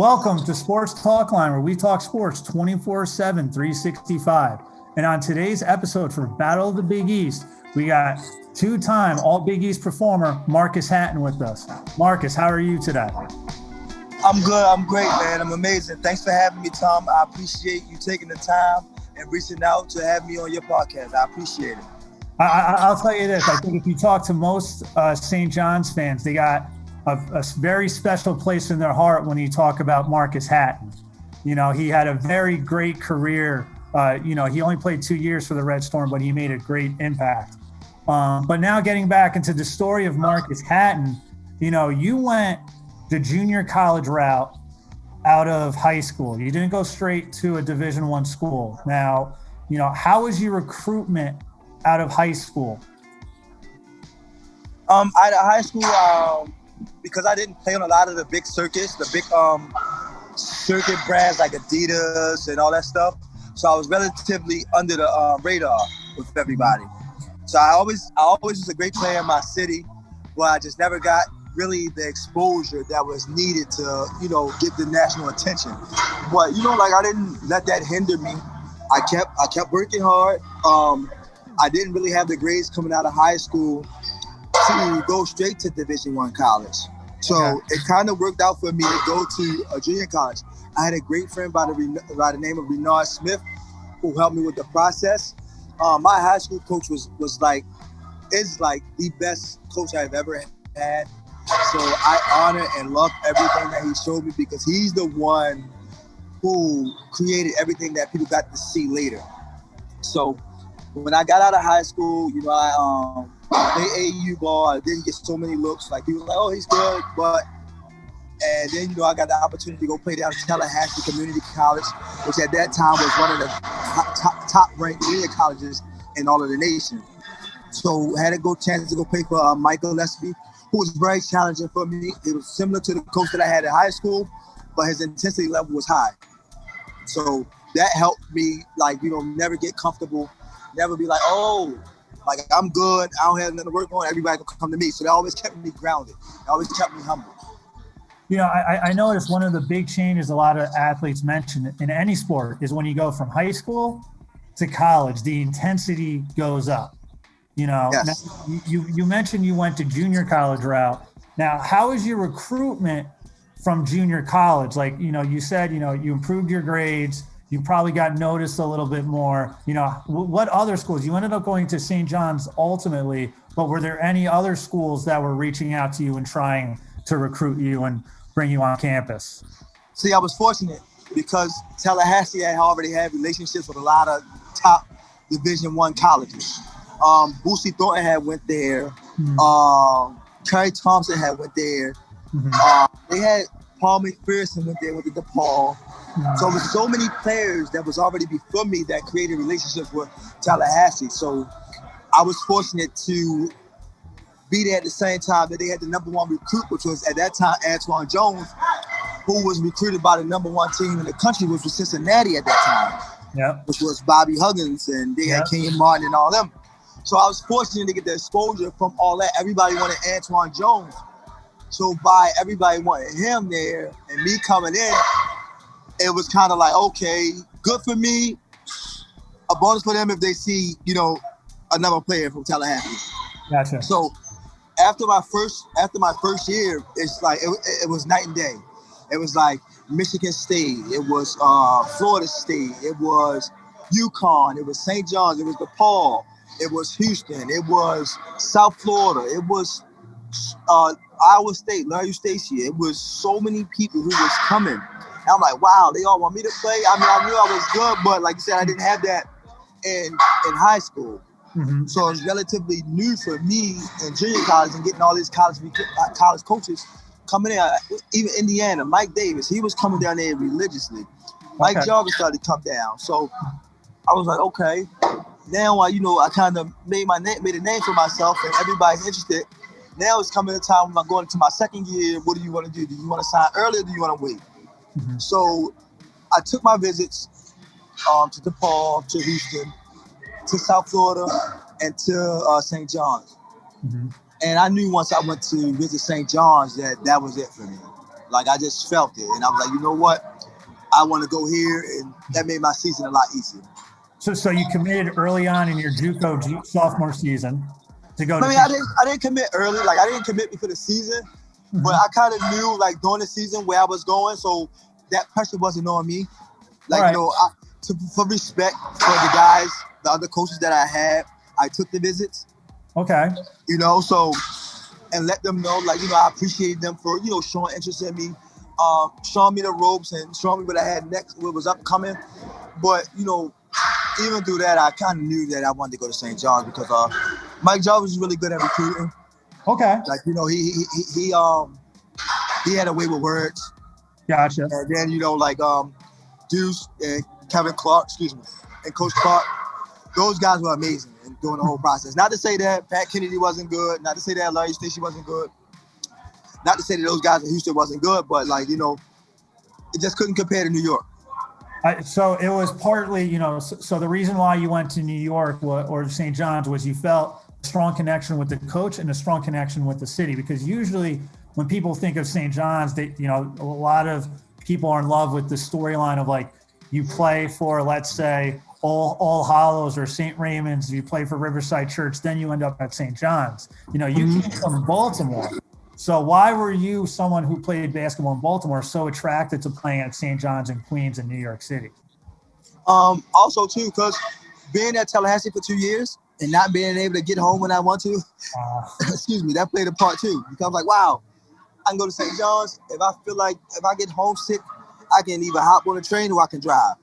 Welcome to Sports Talk Line, where we talk sports 24/7, 365. And on today's episode for Battle of the Big East, we got two-time All-Big East performer Marcus Hatten with us. Marcus, how are you today? I'm good. I'm great, man. I'm amazing. Thanks for having me, Tom. I appreciate you taking the time and reaching out to have me on your podcast. I appreciate it. I'll tell you this. I think if you talk to most St. John's fans, they got a very special place in their heart when you talk about Marcus Hatten. You know, he had a very great career. He only played 2 years for the Red Storm, but he made a great impact. But now getting back into the story of Marcus Hatten, you went the junior college route out of high school. You didn't go straight to a Division I school. Now, how was your recruitment out of high school? Out of high school, because I didn't play on a lot of the big circuits, the big circuit brands like Adidas and all that stuff. So I was relatively under the radar with everybody. So I always was a great player in my city, but I just never got really the exposure that was needed to, get the national attention. But I didn't let that hinder me. I kept working hard. I didn't really have the grades coming out of high school to go straight to Division I college. So It kind of worked out for me to go to a junior college. I had a great friend by the name of Renard Smith who helped me with the process. My high school coach is like the best coach I've ever had. So I honor and love everything that he showed me because he's the one who created everything that people got to see later. So when I got out of high school, I played AAU ball. I didn't get so many looks. Like people were like, oh, he's good, and then I got the opportunity to go play down at Tallahassee Community College, which at that time was one of the top-ranked junior colleges in all of the nation. So I had a chance to go play for McAlister, who was very challenging for me. It was similar to the coach that I had in high school, but his intensity level was high. So that helped me, never get comfortable, never be like, oh, I'm good, I don't have nothing to work on, everybody can come to me. So that always kept me grounded. It always kept me humble. I noticed one of the big changes a lot of athletes mention in any sport is when you go from high school to college, the intensity goes up. Yes. Now, you mentioned you went to junior college route. Now, how is your recruitment from junior college? You said, you improved your grades. You probably got noticed a little bit more. What other schools? You ended up going to St. John's ultimately, but were there any other schools that were reaching out to you and trying to recruit you and bring you on campus? See, I was fortunate because Tallahassee already had relationships with a lot of top Division I colleges. Boosie Thornton had went there. Mm-hmm. Kerry Thompson had went there. Mm-hmm. They had Paul McPherson went there with the DePaul. Mm-hmm. So with so many players that was already before me that created relationships with Tallahassee. So I was fortunate to be there at the same time that they had the number one recruit, which was at that time Antoine Jones, who was recruited by the number one team in the country, which was Cincinnati at that time, which was Bobby Huggins, and they had Kenyon Martin and all them. So I was fortunate to get the exposure from all that. Everybody wanted Antoine Jones. So by everybody wanting him there and me coming in, it was kind of like, okay, good for me, a bonus for them if they see, another player from Tallahassee. Gotcha. So after my first year, it's like it was night and day. It was like Michigan State, it was Florida State, it was UConn, it was St. John's, it was DePaul, it was Houston, it was South Florida, it was Iowa State, Larry Stacey. It was so many people who was coming. And I'm like, wow, they all want me to play. I mean, I knew I was good, but like you said, I didn't have that in high school. Mm-hmm. So it was relatively new for me in junior college and getting all these college coaches coming in. Even Indiana, Mike Davis, he was coming down there religiously. Mike Jarvis started to come down. So I was like, okay. Now, I kind of made a name for myself and everybody's interested. Now it's coming a time when I'm going into my second year. What do you want to do? Do you want to sign early or do you want to wait? Mm-hmm. So I took my visits to DePaul, to Houston, to South Florida, and to St. John's. Mm-hmm. And I knew once I went to visit St. John's that was it for me. Like I just felt it, and I was like, you know what? I want to go here, and that made my season a lot easier. So you committed early on in your JUCO sophomore season to go. I mean, I didn't commit early. Like I didn't commit before the season, but I kind of knew like during the season where I was going, so that pressure wasn't on me. Like right. you know, for respect for the guys, the other coaches that I had, I took the visits. Okay. You know, so and let them know, like, you know, I appreciate them for, you know, showing interest in me, showing me the ropes and showing me what I had next, what was upcoming. But, you know, even through that, I kind of knew that I wanted to go to St. John's because Mike Jarvis was really good at recruiting. Okay. Like, you know, he had a way with words. Gotcha. And then, you know, like Deuce and Kevin Clark, and Coach Clark, those guys were amazing in doing the whole process. Not to say that Pat Kennedy wasn't good, not to say that Larry Stacey wasn't good, not to say that those guys in Houston wasn't good, but like, you know, it just couldn't compare to New York. So it was partly, you know, so the reason why you went to New York or St. John's was you felt a strong connection with the coach and a strong connection with the city, because usually when people think of St. John's, they, you know, a lot of people are in love with the storyline of like, you play for, let's say, All Hallows or St. Raymond's, you play for Riverside Church, then you end up at St. John's. You know, you came from Baltimore. So why were you, someone who played basketball in Baltimore, so attracted to playing at St. John's in Queens and New York City? Also, too, because being at Tallahassee for 2 years and not being able to get home when I want to, that played a part too. Because I'm like, wow, I can go to St. John's. If I feel like, if I get homesick, I can either hop on a train or I can drive.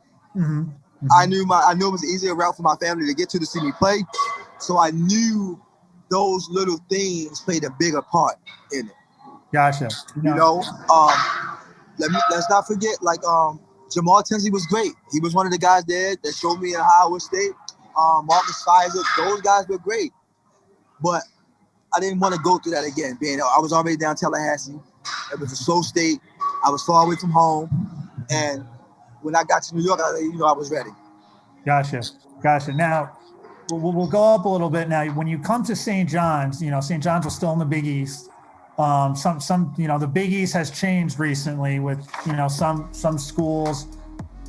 I knew it was an easier route for my family to get to see me play. So I knew those little things played a bigger part in it. Gotcha. You know, let's not forget, like, Jamal Tinsley was great. He was one of the guys there that showed me in Iowa State. Marcus Fizer, those guys were great. But I didn't want to go through that again. I was already down Tallahassee. It was a slow state. I was far away from home. And when I got to New York, I was ready. Gotcha. Now, we'll go up a little bit now. When you come to St. John's, you know, St. John's was still in the Big East. The Big East has changed recently with, you know, some schools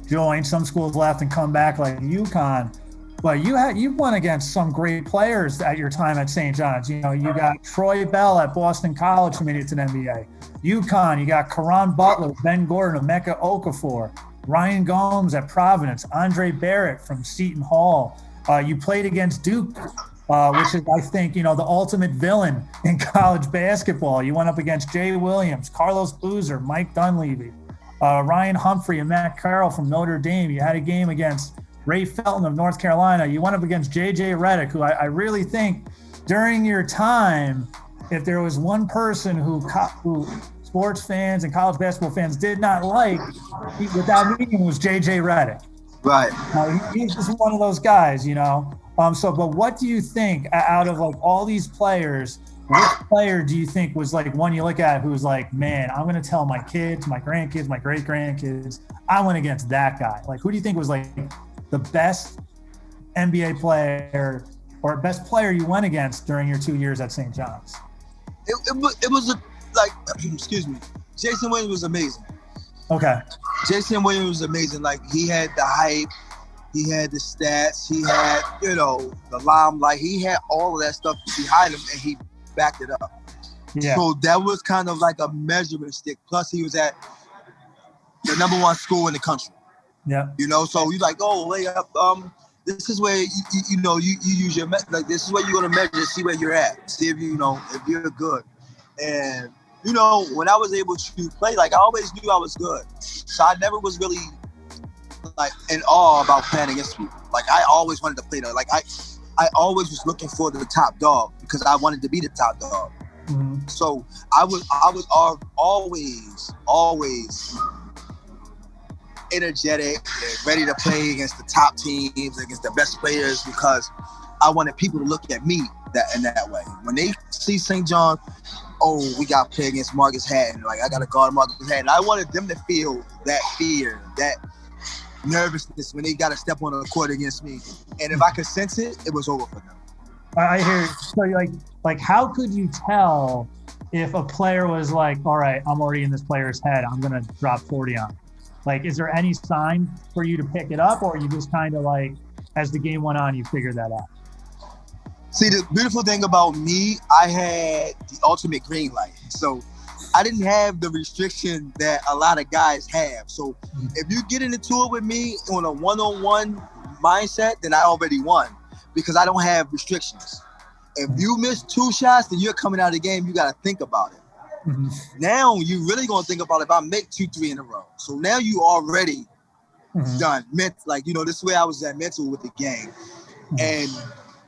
joined, some schools left and come back, like UConn. But you won against some great players at your time at St. John's. You know, you got Troy Bell at Boston College who made it to the NBA. UConn, you got Karan Butler, Ben Gordon, Emeka Okafor, Ryan Gomes at Providence, Andre Barrett from Seton Hall. You played against Duke, which is, I think, you know, the ultimate villain in college basketball. You went up against Jay Williams, Carlos Boozer, Mike Dunleavy, Ryan Humphrey, and Matt Carroll from Notre Dame. You had a game against Ray Felton of North Carolina. You went up against J.J. Redick, who I really think during your time, if there was one person who sports fans and college basketball fans did not like, without meaning, was J.J. Redick. Right. He's just one of those guys, you know. But what do you think out of like all these players, which player do you think was like one you look at who's like, man, I'm going to tell my kids, my grandkids, my great grandkids, I went against that guy? Like, who do you think was like the best NBA player or best player you went against during your 2 years at St. John's? It was excuse me, Jason Williams was amazing. Okay. Jason Williams was amazing. Like, he had the hype, he had the stats, he had, you know, the limelight, he had all of that stuff behind him, and he backed it up. Yeah. So that was kind of like a measurement stick. Plus, he was at the #1 school in the country. Yeah. You know, so you're like, oh, wait up. This is where you use your this is where you're gonna measure, see where you're at, see if if you're good. And you know, when I was able to play, like, I always knew I was good. So I never was really like in awe about playing against people. Like, I always wanted to play though. Like, I always was looking for the top dog because I wanted to be the top dog. Mm-hmm. So I was always energetic and ready to play against the top teams, against the best players, because I wanted people to look at me in that way. When they see St. John, oh, we got to play against Marcus Hatten. Like, I got to guard Marcus Hatten. I wanted them to feel that fear, that nervousness when they got to step on the court against me. And if I could sense it, it was over for them. I hear you. So, like, how could you tell if a player was like, all right, I'm already in this player's head, I'm going to drop 40 on him? Like, is there any sign for you to pick it up, or you just kind of like, as the game went on, you figured that out? See, the beautiful thing about me, I had the ultimate green light. So I didn't have the restriction that a lot of guys have. So if you get into it with me on a one-on-one mindset, then I already won because I don't have restrictions. If you miss 2 shots, then you're coming out of the game. You got to think about it. Mm-hmm. Now you really going to think about if I make 2, 3 in a row. So now you already done. Like, you know, this is where I was at mental with the game. And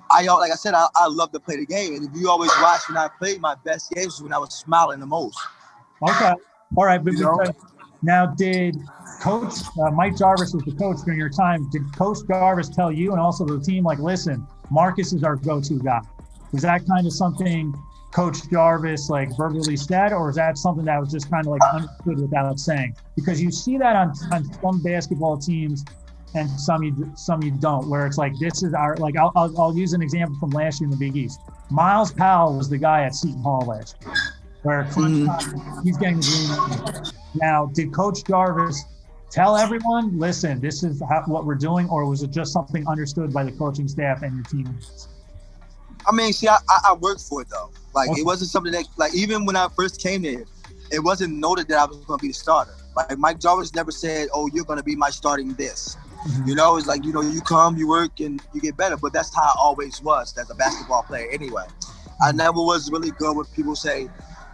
like I said, I love to play the game. And if you always watch when I played, my best games was when I was smiling the most. Okay. All right. But You know? now, did Coach Mike Jarvis was the coach during your time? Did Coach Jarvis tell you and also the team, like, listen, Marcus is our go-to guy? Was that kind of something Coach Jarvis like verbally said, or is that something that was just kind of like understood without saying? Because you see that on some basketball teams and some you don't, where it's like, this is our, like, I'll use an example from last year in the Big East. Miles Powell was the guy at Seton Hall last year, where he's getting the green. Now, did Coach Jarvis tell everyone, listen, this is what we're doing, or was it just something understood by the coaching staff and your teammates? I mean, see, I worked for it though. Like, it wasn't something that, like, even when I first came there, it wasn't noted that I was going to be the starter. Like, Mike Jarvis never said, oh, you're going to be my starting this. You know, it's like, you know, you come, you work, and you get better. But that's how I always was as a basketball player anyway. I never was really good when people say,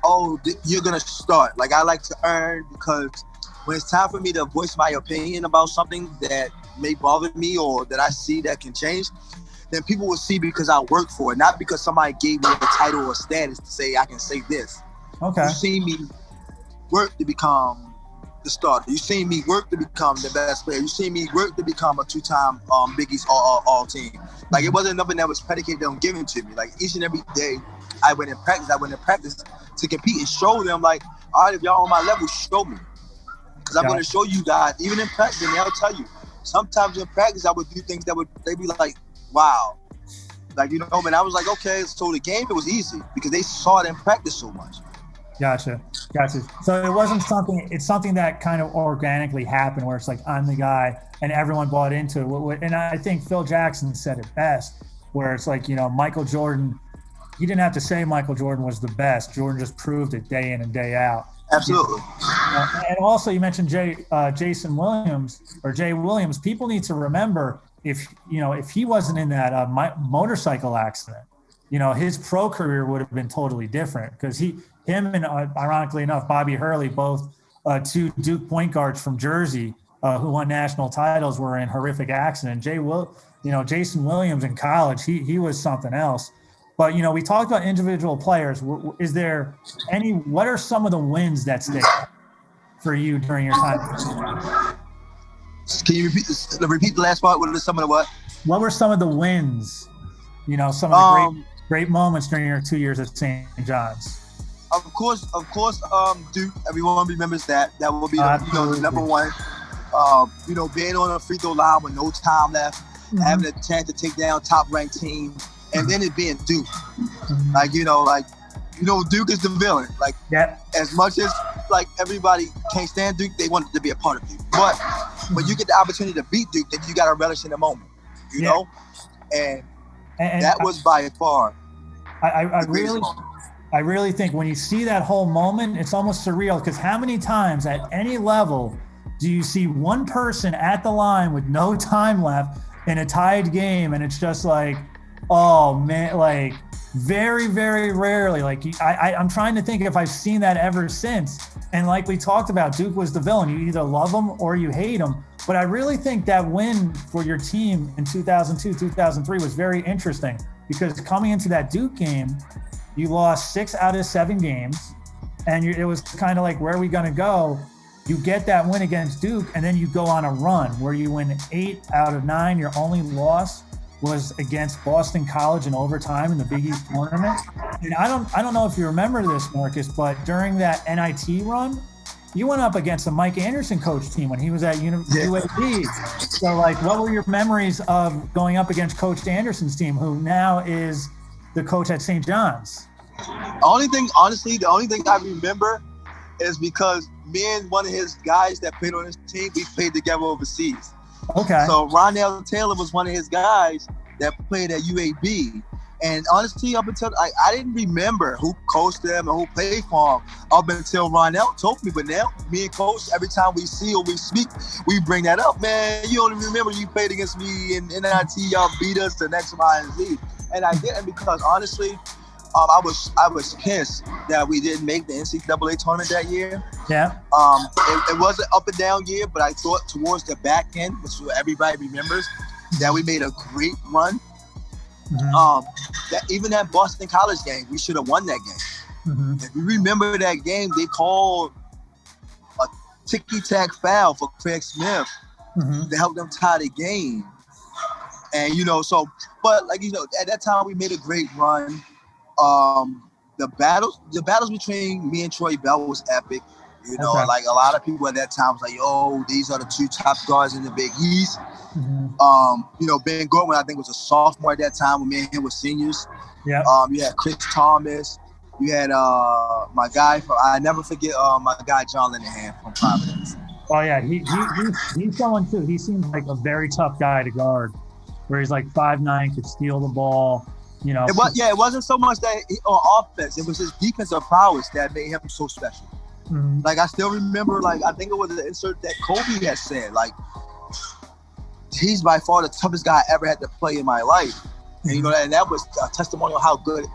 oh, you're going to start. Like, I like to earn, because when it's time for me to voice my opinion about something that may bother me or that I see that can change, then people will see because I work for it, not because somebody gave me a title or status to say I can say this. Okay. You see me work to become the starter. You see me work to become the best player. You see me work to become a 2-time Big East all team. Like, it wasn't nothing that was predicated on giving to me. Like, each and every day I went in practice to compete and show them, like, all right, if y'all on my level, show me. Because I'm going to show you guys, even in practice, and they'll tell you. Sometimes in practice, I would do things that they'd be like, wow. Like, you know, and I was like, okay, so the game, it was easy because they saw it in practice so much. Gotcha. So it wasn't it's something that kind of organically happened where it's like, I'm the guy and everyone bought into it. And I think Phil Jackson said it best, where it's like, you know, Michael Jordan, he didn't have to say Michael Jordan was the best. Jordan just proved it day in and day out. Absolutely. And also you mentioned Jay Williams. People need to remember, if he wasn't in that motorcycle accident, you know, his pro career would have been totally different, because him and ironically enough, Bobby Hurley, both 2 Duke point guards from Jersey who won national titles, were in horrific accident. Jason Williams in college, he was something else. But, you know, we talked about individual players. Is there what are some of the wins that stick for you during your time? Can you repeat the last part? What are some of the what? What were some of the wins? You know, some of the great moments during your 2 years at St. John's. Of course, Duke. Everyone remembers that. That will be the number one. Being on a free throw line with no time left, having a chance to take down top-ranked teams, and then it being Duke. Duke is the villain. Like, as much as like everybody can't stand Duke, they want to be a part of Duke. But when you get the opportunity to beat Duke, then you got to relish in the moment. You know, and that was by far. I really think when you see that whole moment, it's almost surreal, because how many times at any level do you see one person at the line with no time left in a tied game, and it's just like, oh man, like very, very rarely. Like, I'm trying to think if I've seen that ever since. And like we talked about, Duke was the villain. You either love him or you hate him. But I really think that win for your team in 2002, 2003 was very interesting, because coming into that Duke game, you lost 6 out of 7 games, and it was kind of like, where are we going to go? You get that win against Duke, and then you go on a run where you win 8 out of 9. Your only loss was against Boston College in overtime in the Big East tournament. And I don't know if you remember this, Marcus, but during that NIT run, you went up against the Mike Anderson coach team when he was at UAB. So, like, what were your memories of going up against Coach Anderson's team, who now is the coach at St. John's? Honestly, the only thing I remember is because me and one of his guys that played on his team, we played together overseas. Okay. So Ronell Taylor was one of his guys that played at UAB. And honestly, up until I didn't remember who coached them and who played for him up until Ronell told me. But now, me and Coach, every time we see or we speak, we bring that up. Man, you only remember you played against me in NIT, y'all beat us the next Y and Z. And I didn't because honestly, I was pissed that we didn't make the NCAA tournament that year. Yeah. It was an up and down year, but I thought towards the back end, which everybody remembers, that we made a great run. Mm-hmm. That even that Boston College game, we should have won that game. Mm-hmm. If you remember that game, they called a ticky-tack foul for Craig Smith to help them tie the game. And but at that time we made a great run. The battles between me and Troy Bell was epic. Like a lot of people at that time was like, "Yo, these are the two top guards in the Big East." Mm-hmm. Ben Goodwin, I think, was a sophomore at that time when me and him were seniors. Yeah. You had Chris Thomas. You had my guy I never forget my guy John Linehan from Providence. Oh yeah, he's someone too. He seems like a very tough guy to guard, where he's like 5'9", could steal the ball. It wasn't so much that on offense. It was his defensive prowess that made him so special. Mm-hmm. Like, I still remember, I think it was an insert that Kobe had said, he's by far the toughest guy I ever had to play in my life. And, and that was a testimony of how good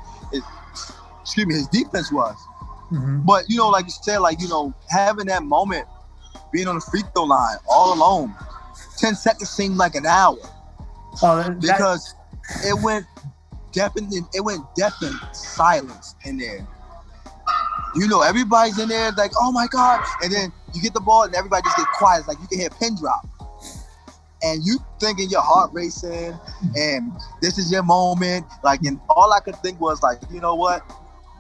his defense was. Mm-hmm. But, like you said, having that moment, being on the free throw line all alone, 10 seconds seemed like an hour. Because it went deafening silence in there. Everybody's in there like, oh my God. And then you get the ball and everybody just get quiet. It's like you can hear a pin drop. And you thinking your heart racing and this is your moment. And all I could think was you know what?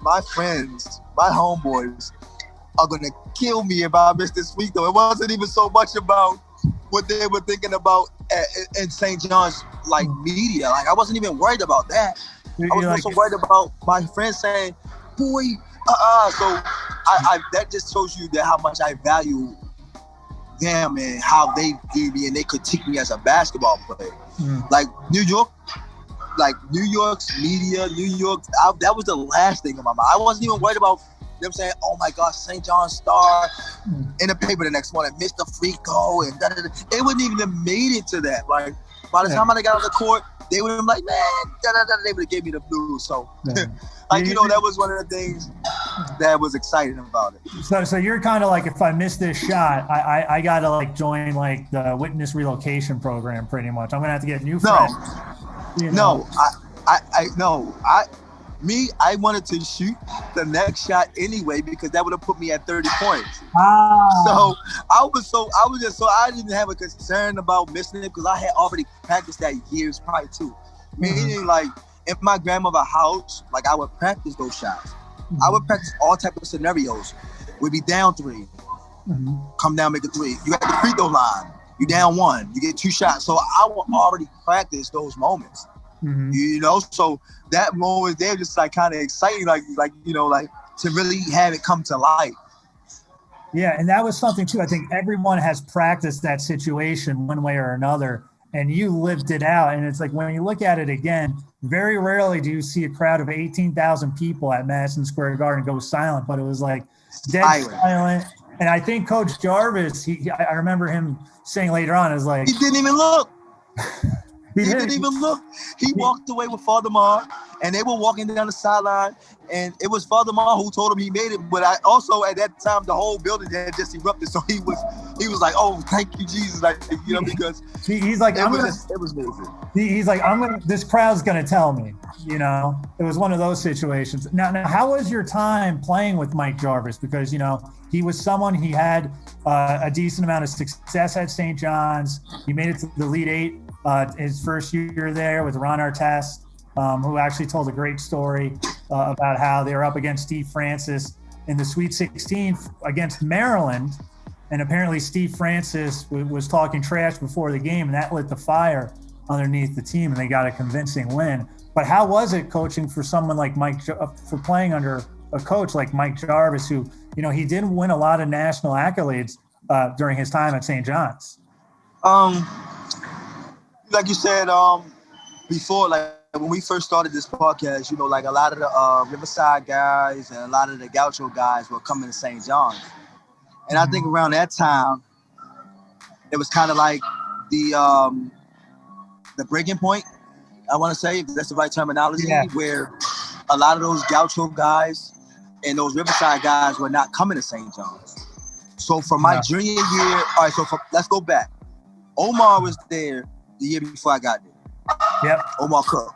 My friends, my homeboys are going to kill me if I miss this week though. It wasn't even so much about what they were thinking about in St. John's media. I wasn't even worried about that. I was also worried about my friends saying, boy, So that just shows you that how much I value them and how they view me and they critique me as a basketball player. New York's media, that was the last thing in my mind. I wasn't even worried about them saying, oh my God, St. John's star in the paper the next morning, missed a free throw and da-da-da. It wouldn't even have made it to that. By the time I got on the court, they would have been like, man, da-da-da. They would have gave me the blues. So, that was one of the things that was exciting about it. So you're kind of like, if I miss this shot, I got to join the witness relocation program pretty much. I'm going to have to get new friends. I wanted to shoot the next shot anyway because that would have put me at 30 points. So I didn't have a concern about missing it because I had already practiced that years prior to. Meaning in my grandmother's house, I would practice those shots. I would practice all types of scenarios. We'd be down 3, come down, make a 3. You at the free throw line, you down 1, you get 2 shots. So I would already practice those moments. So that moment there just kind of exciting, to really have it come to life. Yeah, and that was something too. I think everyone has practiced that situation one way or another, and you lived it out. And it's when you look at it again, very rarely do you see a crowd of 18,000 people at Madison Square Garden go silent, but it was dead silent. And I think Coach Jarvis, I remember him saying later on, he didn't even look. He didn't even look. He walked away with Father Mar, and they were walking down the sideline, and it was Father Mar who told him he made it. But I also, at that time, the whole building had just erupted, so he was like, "Oh, thank you, Jesus!" Because he's like, it was amazing. He's like, this crowd's gonna tell me. It was one of those situations. Now, how was your time playing with Mike Jarvis? Because he was someone, he had a decent amount of success at St. John's. He made it to the Elite Eight. His first year there with Ron Artest, who actually told a great story about how they were up against Steve Francis in the Sweet 16 against Maryland. And apparently Steve Francis was talking trash before the game, and that lit the fire underneath the team, and they got a convincing win. But how was it coaching for someone like for playing under a coach like Mike Jarvis, who, he didn't win a lot of national accolades during his time at St. John's? Like you said before, like when we first started this podcast, like a lot of the Riverside guys and a lot of the Gaucho guys were coming to St. John's. And I think around that time, it was kind of like the breaking point, I want to say, if that's the right terminology, where a lot of those Gaucho guys and those Riverside guys were not coming to St. John's. So for my junior year, all right, let's go back. Omar was there the year before I got there. Yep. Omar Cook.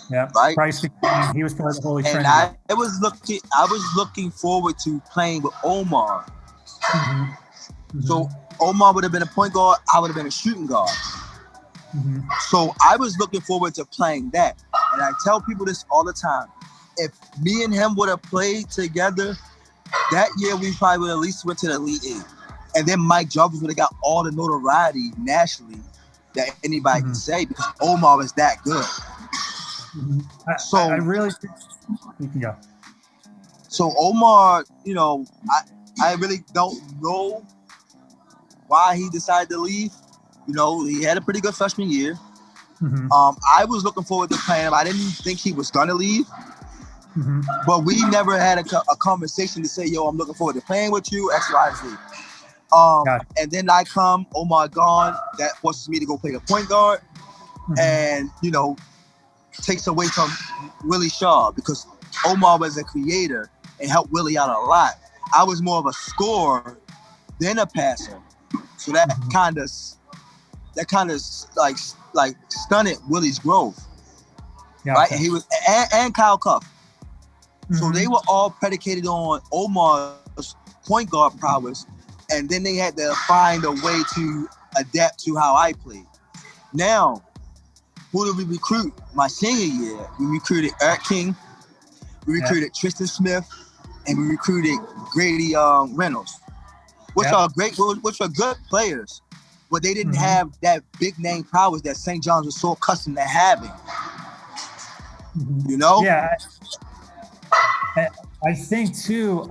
Yeah. Right. Price, he was part of the Holy Trinity. And I was looking forward to playing with Omar. Mm-hmm. Mm-hmm. So Omar would have been a point guard. I would have been a shooting guard. Mm-hmm. So I was looking forward to playing that. And I tell people this all the time. If me and him would have played together that year, we probably would have at least went to the Elite Eight. And then Mike Jarvis would have got all the notoriety nationally that anybody can say, because Omar was that good. Mm-hmm. I really think you can go. So Omar, I really don't know why he decided to leave. He had a pretty good freshman year. Mm-hmm. I was looking forward to playing him. I didn't think he was gonna leave. Mm-hmm. But we never had a conversation to say, yo, I'm looking forward to playing with you, X, Y, Z. And then Omar gone. That forces me to go play the point guard. Mm-hmm. And, takes away from Willie Shaw, because Omar was a creator and helped Willie out a lot. I was more of a scorer than a passer. So that kind of like stunted Willie's growth. Yeah, right? Okay. And he was and Kyle Cuff. Mm-hmm. So they were all predicated on Omar's point guard prowess, and then they had to find a way to adapt to how I played. Now, who did we recruit? My senior year, we recruited Eric King, we recruited Tristan Smith, and we recruited Grady Reynolds, which are good players, but they didn't have that big name prowess that St. John's was so accustomed to having. Yeah. I think too,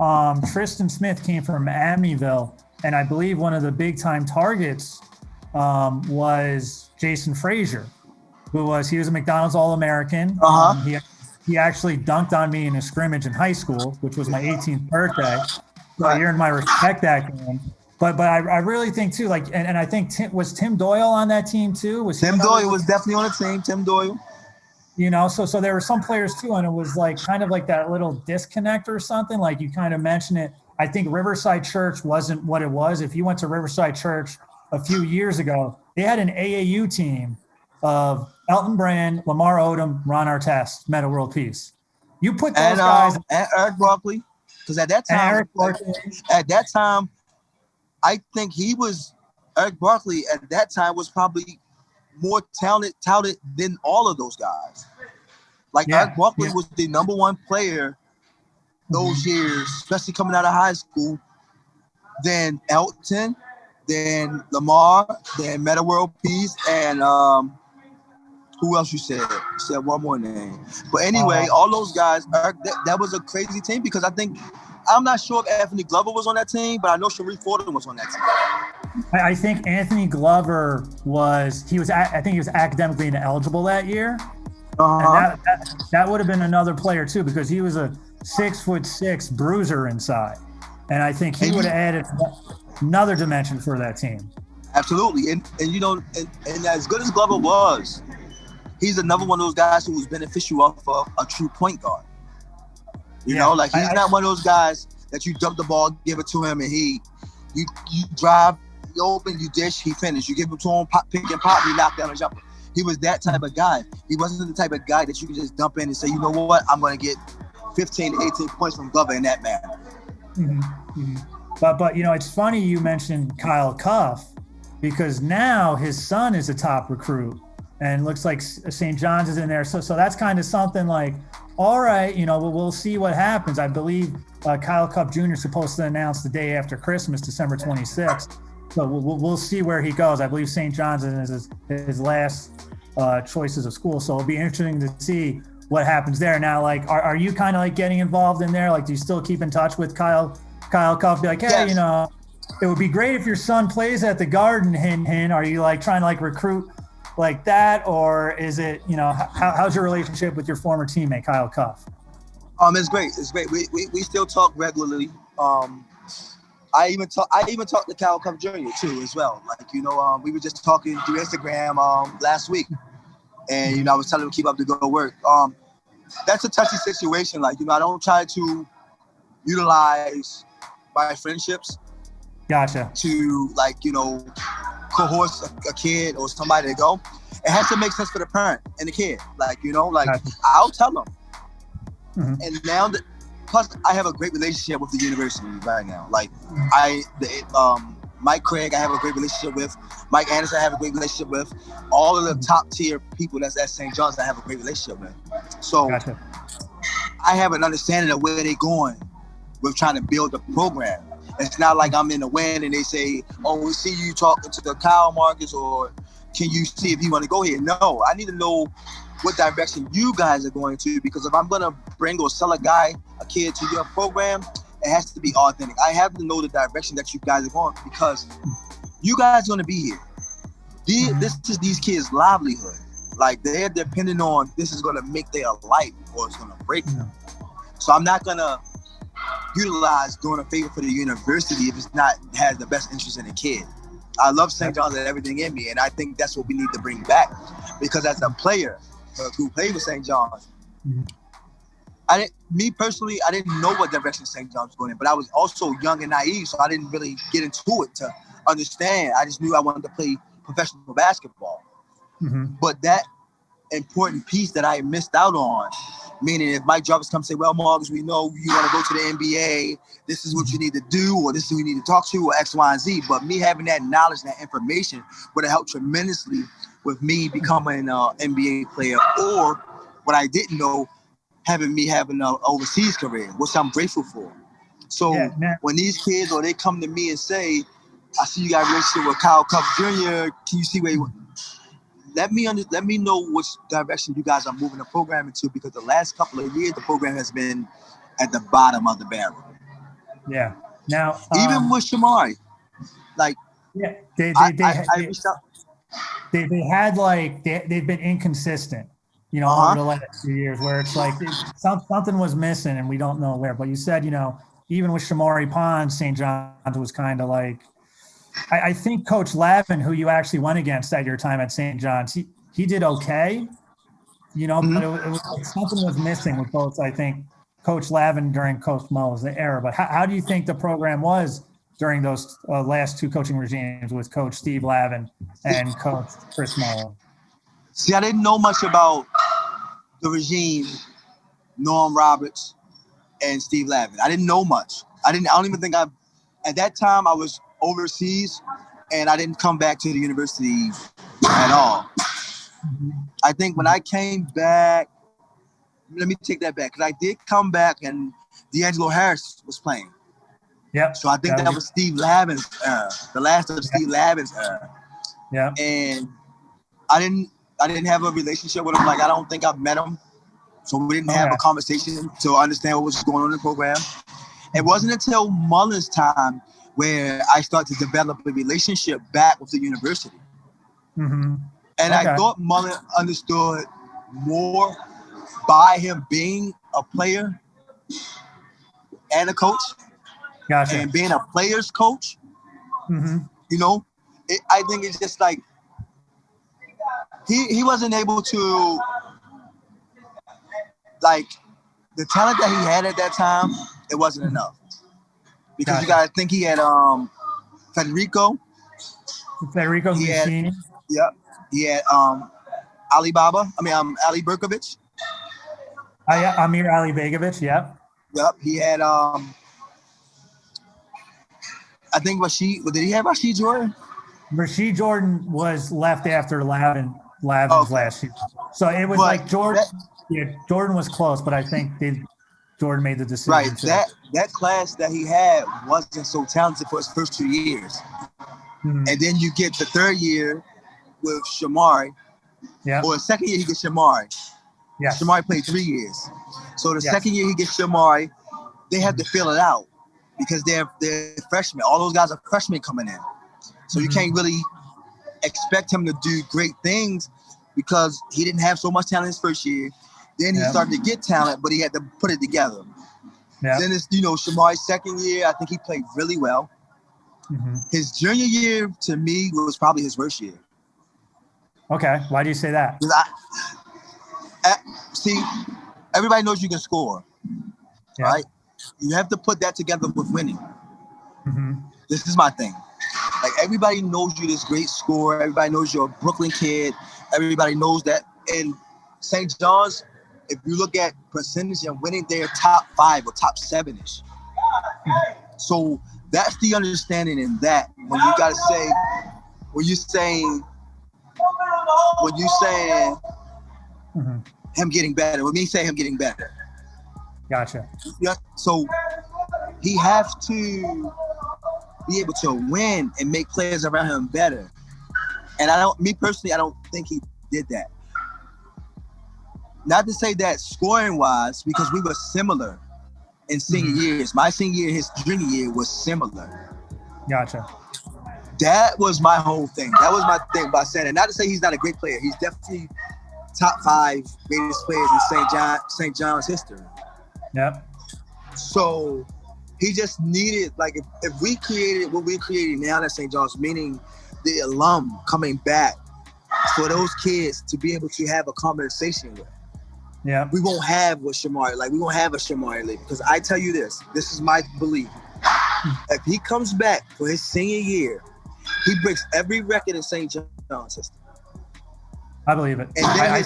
Tristan Smith came from Amityville, and I believe one of the big time targets was Jason Frazier, he was a McDonald's All-American. He actually dunked on me in a scrimmage in high school, which was my 18th birthday. So I earned my respect that game. But I really think too, and I think was Tim Doyle on that team too? Tim Doyle was definitely on the team. Tim Doyle. So there were some players too, and it was kind of like that little disconnect or something. Like you kind of mentioned it. I think Riverside Church wasn't what it was. If you went to Riverside Church a few years ago, they had an AAU team of Elton Brand, Lamar Odom, Ron Artest, Metta World Peace. You put those guys and Eric Barkley, because at that time, I think Eric Barkley at that time was probably more touted than all of those guys. Eric Barkley was the number one player those years, especially coming out of high school, then Elton, then Lamar, then Metta World Peace, and who else you said? You said one more name. But anyway, all those guys, that was a crazy team, because I'm not sure if Anthony Glover was on that team, but I know Sharif Fordham was on that team. I think Anthony Glover I think he was academically ineligible that year. And that would have been another player too, because he was a 6'6" bruiser inside. And I think he would have added another dimension for that team. Absolutely. And as good as Glover was, he's another one of those guys who was beneficial off of a true point guard. He's not one of those guys that you dump the ball, give it to him, and you drive, you open, you dish, he finished. You give it to him, pick and pop, he knock down a jumper. He was that type of guy. He wasn't the type of guy that you could just dump in and say, you know what, I'm going to get 15 to 18 points from Glover in that manner. Mm-hmm. Mm-hmm. But it's funny you mentioned Kyle Cuff, because now his son is a top recruit, and looks like St. John's is in there. So that's kind of something like, all right, we'll see what happens. I believe Kyle Cuff Jr. is supposed to announce the day after Christmas, December 26th. So we'll see where he goes. I believe St. John's is his last choices of school. So it'll be interesting to see what happens there. Now, like, are you kind of like getting involved in there? Like, do you still keep in touch with Kyle Cuff? Be like, hey, Yes. you know, it would be great if your son plays at the Garden. Are you like trying to like recruit like that, or is it, you know, how's your relationship with your former teammate Kyle Cuff? It's great. It's great. We still talk regularly. I even talked to Cal Cup Jr. too as well. Like, you know, we were just talking through Instagram last week, and you know, I was telling him to keep up the good work. That's a touchy situation. Like, you know, I don't try to utilize my friendships. Gotcha. To, like, you know, coerce a kid or somebody to go. It has to make sense for the parent and the kid. Like, you know, like, gotcha. I'll tell them. Mm-hmm. And now that, plus I have a great relationship with the university right now. Like, Mike Craig, I have a great relationship with. Mike Anderson, I have a great relationship with. All of the top tier people that's at St. John's, I have a great relationship with. So gotcha. I have an understanding of where they're going with trying to build the program. It's not like I'm in the wind and they say, oh, we see you talking to the Kyle Marcus, or can you see if you want to go here? No, I need to know what direction you guys are going to, because if I'm going to bring or sell a kid to your program, it has to be authentic. I have to know the direction that you guys are going, because you guys are going to be here. This is these kids' livelihood. Like, they're depending on, this is going to make their life or it's going to break them. So I'm not going to utilize doing a favor for the university if it's not has the best interest in the kid. I love St. John's and everything in me, and I think that's what we need to bring back, because as a player who played with St. John's, I didn't know what direction St. John's was going in, but I was also young and naive, so I didn't really get into it to understand. I just knew I wanted to play professional basketball. But that important piece that I missed out on, meaning if Mike Jarvis comes and say, well, Marcus, we know you want to go to the NBA, this is what you need to do, or this is who you need to talk to, or X, Y, and Z. But me having that knowledge and that information would have helped tremendously with me becoming an NBA player, or what I didn't know, having an overseas career, which I'm grateful for. So when these kids, or they come to me and say, I see you got a relationship with Kyle Cuff Jr., can you see where you let me know which direction you guys are moving the program into, because the last couple of years the program has been at the bottom of the barrel. Yeah. Now even with Shamari, like they've been inconsistent, you know, over the last few years, where it's like something was missing and we don't know where. But you said, you know, even with Shamari Pond, St. John's was kind of like, I think Coach Lavin, who you actually went against at your time at St. John's, he did okay, you know, but it was like something was missing with both, I think, Coach Lavin during Coach Mo's era. But how do you think the program was during those last two coaching regimes with Coach Steve Lavin and Coach Chris Mo? See, I didn't know much about the regime, Norm Roberts and Steve Lavin. I didn't know much. I don't even think at that time I was overseas, and I didn't come back to the university at all. I think when I came back, let me take that back, because I did come back and D'Angelo Harris was playing. Yep. So I think that was Steve Lavin's era, the last of Steve Lavin's era. Yeah. And I didn't have a relationship with him. Like, I don't think I've met him. So we didn't have a conversation to understand what was going on in the program. It wasn't until Mullen's time where I started to develop a relationship back with the university. And I thought Mullen understood more by him being a player and a coach. Gotcha. And being a player's coach. You know, I think it's just like he wasn't able to, like, the talent that he had at that time, it wasn't enough. Because you gotta think he had Federico Messini. Yep. He had Ali Berkovich. Amir Ali Begovic, yep. Yep. He had I think did he have Rashid Jordan? Rashid Jordan was left after Lavin's last year. So it was Jordan. Jordan was close, but I think Jordan made the decision. Right. That class that he had wasn't so talented for his first 2 years. And then you get the third year with Shamari, Yeah. Or the second year he gets Shamari. Yes. Shamari played 3 years. So the Yes. second year he gets Shamari, they have to fill it out because they're freshmen. All those guys are freshmen coming in. So you can't really expect him to do great things because he didn't have so much talent his first year. Then he started to get talent, but he had to put it together. Yeah. Then it's, Shamari's second year, I think he played really well. His junior year, to me, was probably his worst year. Okay. Why do you say that? See, everybody knows you can score, right? You have to put that together with winning. This is my thing. Like, everybody knows you're this great scorer. Everybody knows you're a Brooklyn kid. Everybody knows that. In St. John's, if you look at percentage and winning, they're top 5 or top 7-ish. So that's the understanding in that. When you gotta say, when you're saying him getting better, when me say him getting better. Gotcha. Yeah. So he has to be able to win and make players around him better. And I don't think he did that. Not to say that scoring wise, because we were similar in senior years. My senior year, his junior year was similar. Gotcha. That was my whole thing. That was my thing by saying it. Not to say he's not a great player. He's definitely top 5 greatest players in St. John's history. Yep. So he just needed, like, if we created what we're creating now at St. John's, meaning the alum coming back for those kids to be able to have a conversation with. Yeah. We won't have what Shamari, we won't have a Shamari Lee, because I tell you this is my belief. If he comes back for his senior year, he breaks every record in St. John's history. I believe it. And then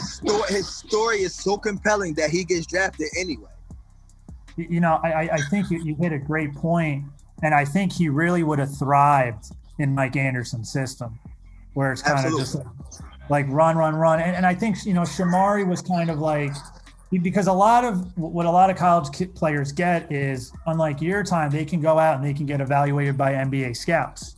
his story is so compelling that he gets drafted anyway. I think you hit a great point, and I think he really would have thrived in Mike Anderson's system, where it's kind of just like run. And I think, Shamari was kind of like, because a lot of college players get is, unlike your time, they can go out and they can get evaluated by NBA scouts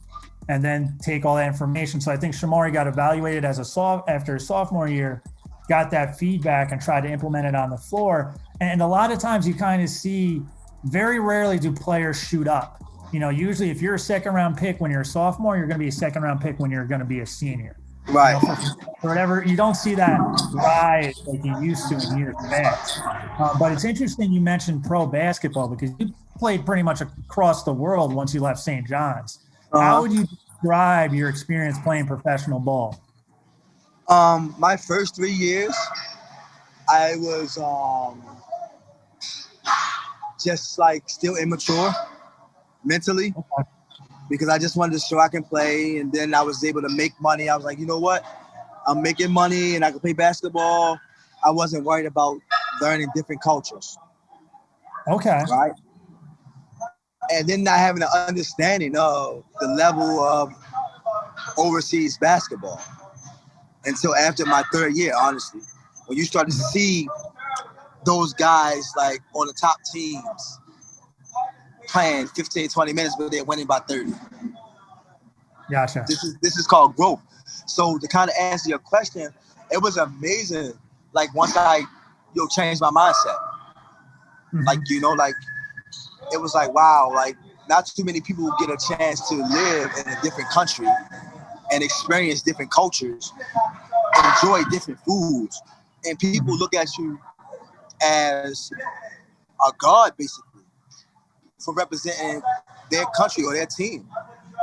and then take all that information. So I think Shamari got evaluated after his sophomore year, got that feedback and tried to implement it on the floor. And a lot of times you kind of see, very rarely do players shoot up. Usually if you're a second round pick when you're a sophomore, you're going to be a second round pick when you're going to be a senior. Right. Or whatever. You don't see that rise like you used to in years past. But it's interesting you mentioned pro basketball, because you played pretty much across the world once you left St. John's. How would you describe your experience playing professional ball? My first 3 years, I was just still immature mentally, because I just wanted to show I can play, and then I was able to make money. I was like, you know what? I'm making money and I can play basketball. I wasn't worried about learning different cultures. Okay. Right? And then not having an understanding of the level of overseas basketball until after my 3rd year, honestly. When you start to see those guys on the top teams playing 15, 20 minutes, but they're winning by 30. Gotcha. This is called growth. So to kind of answer your question, it was amazing. Once I changed my mindset, it was wow, not too many people get a chance to live in a different country and experience different cultures, enjoy different foods, and people look at you as a god, basically, for representing their country or their team.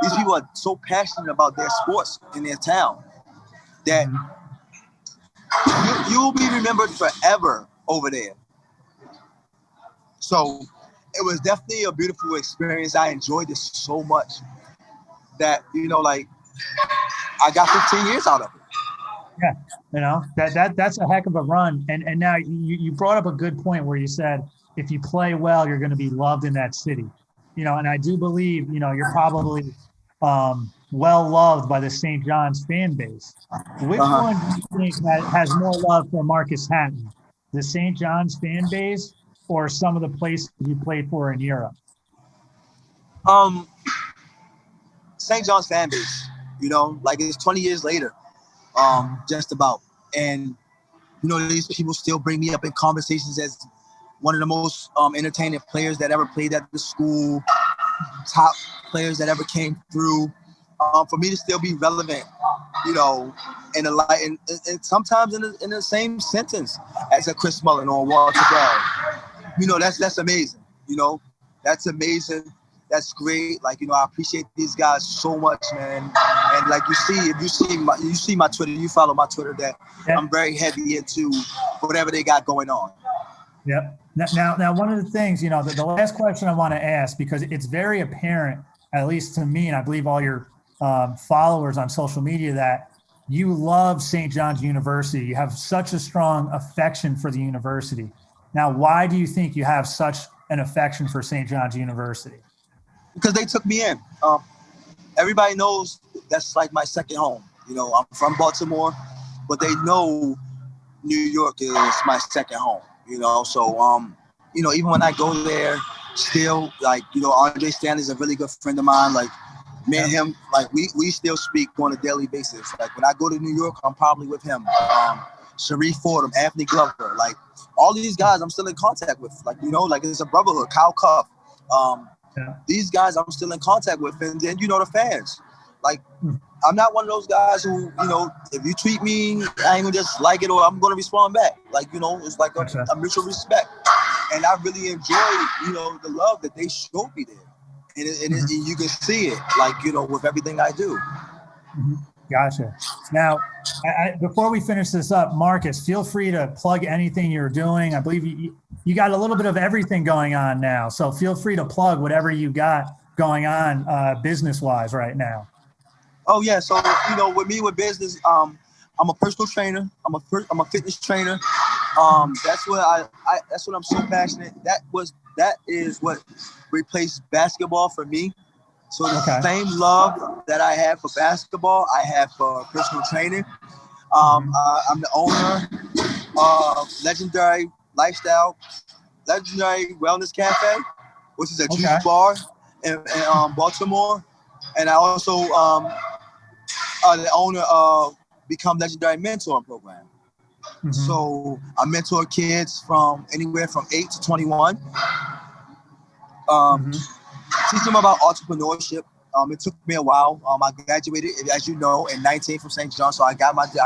These people are so passionate about their sports in their town that you'll be remembered forever over there. So it was definitely a beautiful experience. I enjoyed this so much that, I got 15 years out of it. Yeah, that's a heck of a run. And now you brought up a good point where you said, if you play well, you're going to be loved in that city. And I do believe, you're probably well loved by the St. John's fan base. Which one do you think has more love for Marcus Hatten? The St. John's fan base or some of the places you played for in Europe? St. John's fan base, it's 20 years later, just about. And these people still bring me up in conversations as one of the most entertaining players that ever played at the school, top players that ever came through. For me to still be relevant, in the light, and sometimes in the same sentence as a Chris Mullin or Walter Bell, that's amazing. That's amazing. That's great. Like, I appreciate these guys so much, man. And like if you see my Twitter, you follow my Twitter, that I'm very heavy into whatever they got going on. Yep. Now, one of the things, the last question I want to ask, because it's very apparent, at least to me, and I believe all your followers on social media, that you love St. John's University. You have such a strong affection for the university. Now, why do you think you have such an affection for St. John's University? Because they took me in. Everybody knows that's like my second home. I'm from Baltimore, but they know New York is my second home. So even when I go there, still, like, Andre Stanley's a really good friend of mine. Like, me and him, like, we still speak on a daily basis. Like, when I go to New York, I'm probably with him. Sharif Fordham, Anthony Glover, like, all these guys I'm still in contact with. Like, like, it's a brotherhood. Kyle Cuff. These guys I'm still in contact with. And then, the fans. Like, I'm not one of those guys who, if you tweet me, I ain't gonna just like it or I'm gonna respond back. Like, it's like a mutual respect. And I really enjoy, the love that they showed me there. And you can see it, like, with everything I do. Gotcha. Now, before we finish this up, Marcus, feel free to plug anything you're doing. I believe you got a little bit of everything going on now. So feel free to plug whatever you got going on business-wise right now. Oh, yeah. So, with me, with business, I'm a personal trainer. I'm a fitness trainer. That's what that's what I'm so passionate. That is what replaced basketball for me. So the same love that I have for basketball, I have for personal training. I'm the owner of Legendary Wellness Cafe, which is a juice bar in Baltimore. And I also the owner of Become Legendary Mentoring Program. So I mentor kids from anywhere from 8 to 21. Teach them about entrepreneurship. It took me a while. I graduated, as you know, in 19 from St. John. So I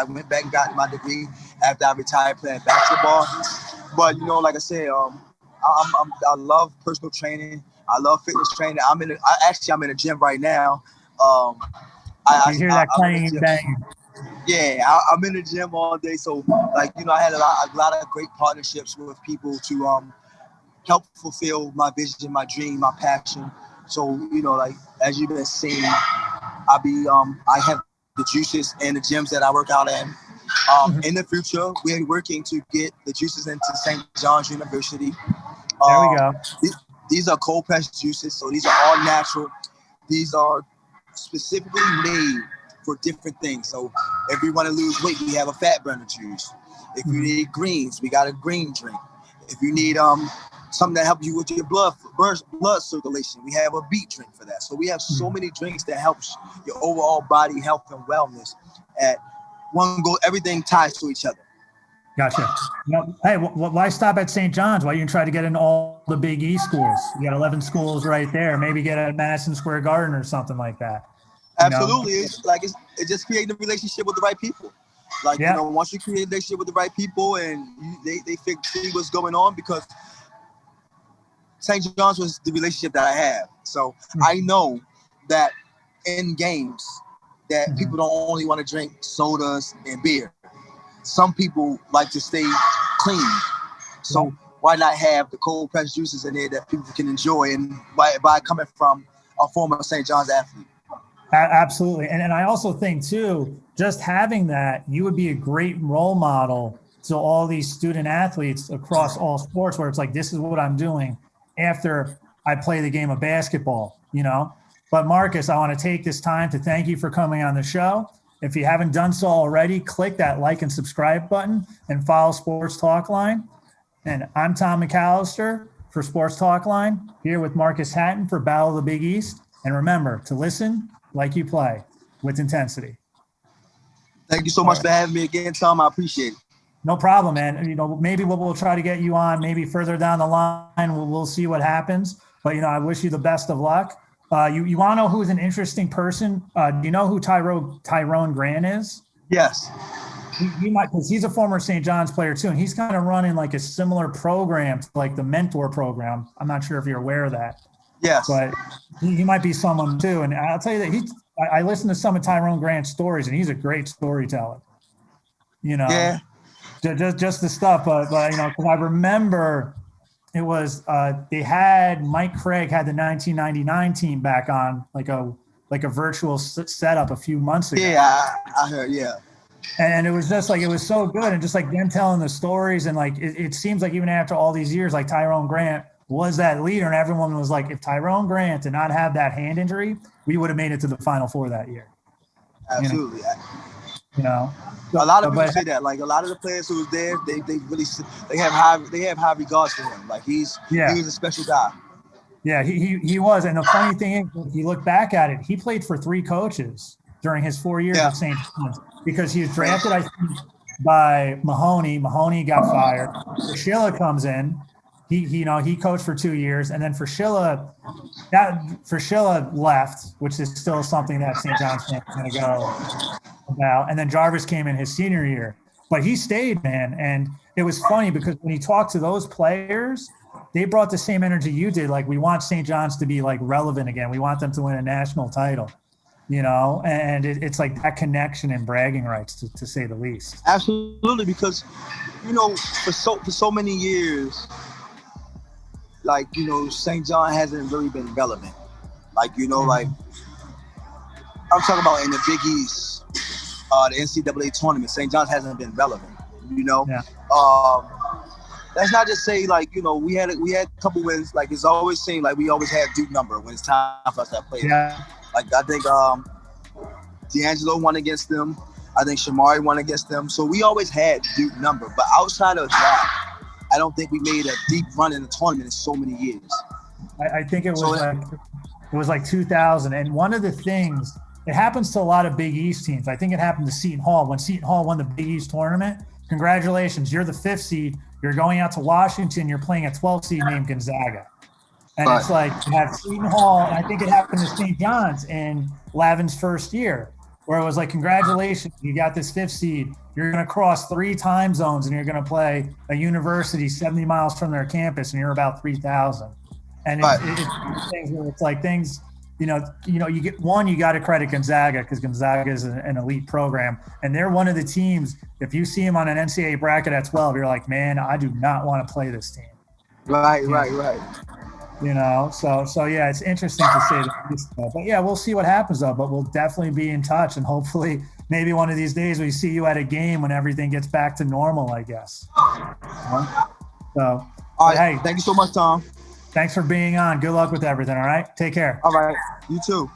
went back and got my degree after I retired playing basketball. But like I said, I love personal training. I love fitness training. I'm in a gym right now. I hear that clanging bang. Yeah, I'm in the gym all day. So, like, I had a lot of great partnerships with people to help fulfill my vision, my dream, my passion. So, like, as you've been seeing, I have the juices and the gyms that I work out in. In the future, we're working to get the juices into St. John's University. There we go. These are cold pressed juices, so these are all natural. These are specifically made for different things. So if you want to lose weight, we have a fat burner juice. If you need greens, we got a green drink. If you need something that helps you with your blood circulation, we have a beet drink for that. So we have so many drinks that helps your overall body health and wellness. At one go, everything ties to each other. Gotcha. Now, hey, why stop at St. John's? Why you try to get in all the Big E schools? You got 11 schools right there. Maybe get at Madison Square Garden or something like that. Absolutely. It's just creating a relationship with the right people. Like, once you create a relationship with the right people and they see what's going on, because St. John's was the relationship that I have. So I know that in games that people don't only want to drink sodas and beer. Some people like to stay clean. So why not have the cold pressed juices in there that people can enjoy, and by coming from a former St. John's athlete? Absolutely. And I also think too, just having that, you would be a great role model to all these student athletes across all sports, where it's like, this is what I'm doing after I play the game of basketball, But Marcus, I want to take this time to thank you for coming on the show. If you haven't done so already, click that like and subscribe button and follow Sports Talk Line. And I'm Tom McAlister for Sports Talk Line, here with Marcus Hatten for Battle of the Big East. And remember to listen like you play, with intensity. Thank you so much for having me again, Tom. I appreciate it. No problem, man. You know, maybe we'll try to get you on. Maybe further down the line, we'll see what happens. But you know, I wish you the best of luck. You want to know who's an interesting person? Do you know who Tyrone Grant is? Yes. He might, because he's a former St. John's player too, and he's kind of running like a similar program to like the mentor program. I'm not sure if you're aware of that. Yes. But he might be someone too. And I'll tell you that I listened to some of Tyrone Grant's stories, and he's a great storyteller. You know. Yeah. Just the stuff, but you know, because I remember it was they had Mike Craig had the 1999 team back on like a virtual setup a few months ago. Yeah, I heard. Yeah, and it was just like it was so good, and just like them telling the stories, and like it seems like even after all these years, like Tyrone Grant was that leader, and everyone was like, if Tyrone Grant did not have that hand injury, we would have made it to the Final Four that year. Absolutely. You know. A lot of people say that. Like a lot of the players who was there, they really have high regards for him. Like he was a special guy. Yeah, he was. And the funny thing is, if you look back at it, he played for 3 coaches during his 4 years at St. John's because he was drafted, I think, by Mahoney. Mahoney got fired. Fraschilla comes in. He coached for 2 years, and then Fraschilla left, which is still something that St. John's fans are going to go about. And then Jarvis came in his senior year, but he stayed, man. And it was funny because when he talked to those players, they brought the same energy you did. Like, we want St. John's to be like relevant again. We want them to win a national title, you know, and it's like that connection and bragging rights to say the least. Absolutely. Because, you know, for so many years, like, you know, St. John hasn't really been relevant. Like, you know, like I'm talking about in the Big East, the NCAA tournament, St. John's hasn't been relevant, you know? Yeah. Let's not just say like, you know, we had a couple wins. Like it's always seemed like we always had Duke number when it's time for us to play. Yeah. Like I think D'Angelo won against them. I think Shamari won against them. So we always had Duke number. But outside of that, I don't think we made a deep run in the tournament in so many years. I think it was like 2000. And one of the things, it happens to a lot of Big East teams. I think it happened to Seton Hall. When Seton Hall won the Big East tournament, congratulations, you're the 5th seed. You're going out to Washington. You're playing a 12th seed named Gonzaga. And It's like you have Seton Hall, and I think it happened to St. John's in Lavin's first year, where it was like, congratulations, you got this 5th seed. You're going to cross 3 time zones, and you're going to play a university 70 miles from their campus, and you're about 3,000. And it's things where it's like things, you got to credit Gonzaga because Gonzaga is an elite program, and they're one of the teams. If you see them on an NCAA bracket at 12, you're like, man, I do not want to play this team. Right. You know, so yeah, it's interesting to say that. But yeah, we'll see what happens though. But we'll definitely be in touch, and hopefully, maybe one of these days we see you at a game when everything gets back to normal, I guess. So, all right. Hey, thank you so much, Tom. Thanks for being on. Good luck with everything. All right, take care. All right, you too.